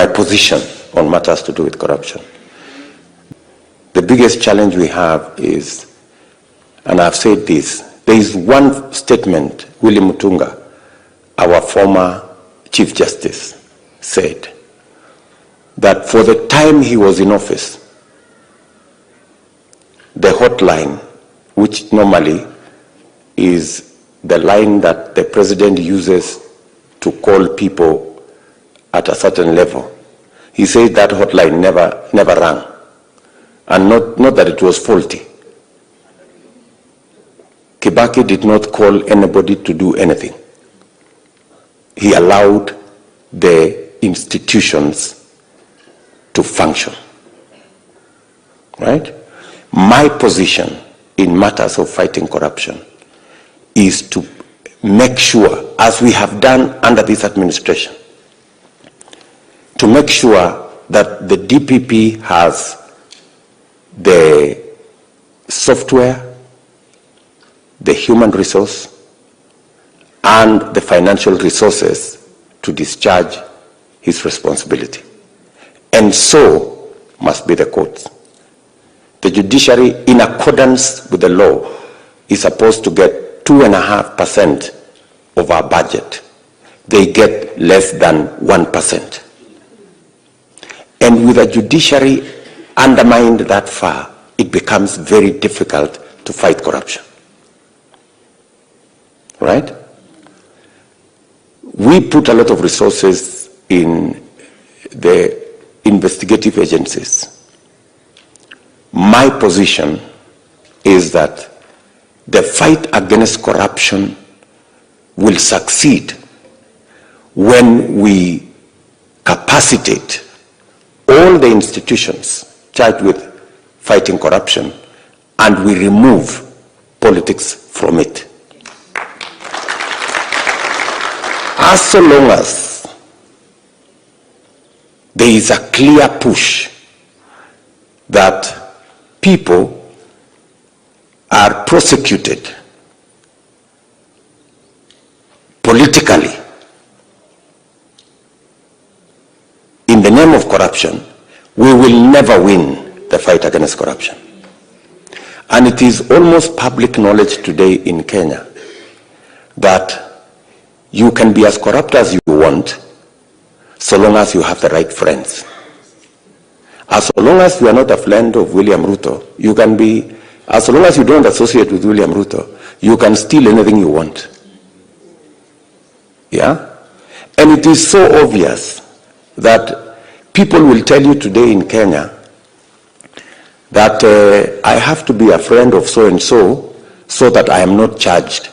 position on matters to do with corruption. The biggest challenge we have is, and I've said this, there is one statement William Mutunga, our former Chief Justice, said, that for the time he was in office, the hotline, which normally is the line that the president uses to call people at a certain level, he said that hotline never rang. And not that it was faulty. Kibaki did not call anybody to do anything. He allowed the institutions to function. Right? My position in matters of fighting corruption is to make sure, as we have done under this administration, to make sure that the DPP has the software, the human resource, and the financial resources to discharge his responsibility. And so must be the courts. The judiciary, in accordance with the law, is supposed to get 2.5% of our budget. They get less than 1%. And with a judiciary undermined that far, it becomes very difficult to fight corruption. Right? We put a lot of resources in the investigative agencies. My position is that the fight against corruption will succeed when we capacitate all the institutions charged with fighting corruption and we remove politics from it. As so long as there is a clear push that people are prosecuted politically in the name of corruption, we will never win the fight against corruption. And it is almost public knowledge today in Kenya that you can be as corrupt as you want so long as you have the right friends. As long as you are not a friend of William Ruto, you can be, as long as you don't associate with William Ruto, you can steal anything you want. Yeah? And it is so obvious that people will tell you today in Kenya that I have to be a friend of so-and-so so that I am not charged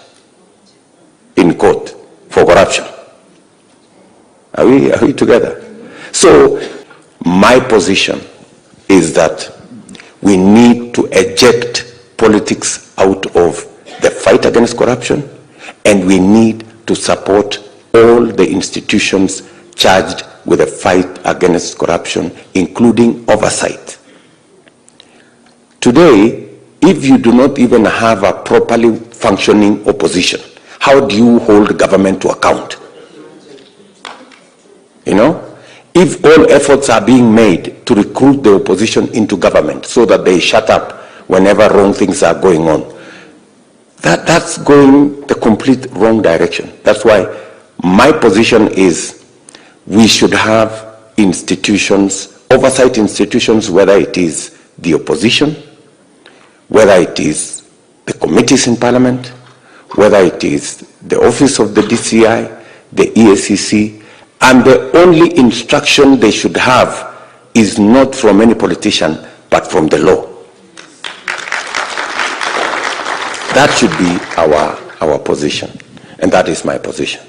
in court for corruption. Are we together? So my position is that we need to eject politics out of the fight against corruption, and we need to support all the institutions charged with the fight against corruption, including oversight. Today, if you do not even have a properly functioning opposition, how do you hold government to account? You know? If all efforts are being made to recruit the opposition into government so that they shut up whenever wrong things are going on, that's going the complete wrong direction. That's why my position is we should have institutions, oversight institutions, whether it is the opposition, whether it is the committees in parliament, whether it is the office of the DCI, the EACC, and the only instruction they should have is not from any politician, but from the law. That should be our position, and that is my position.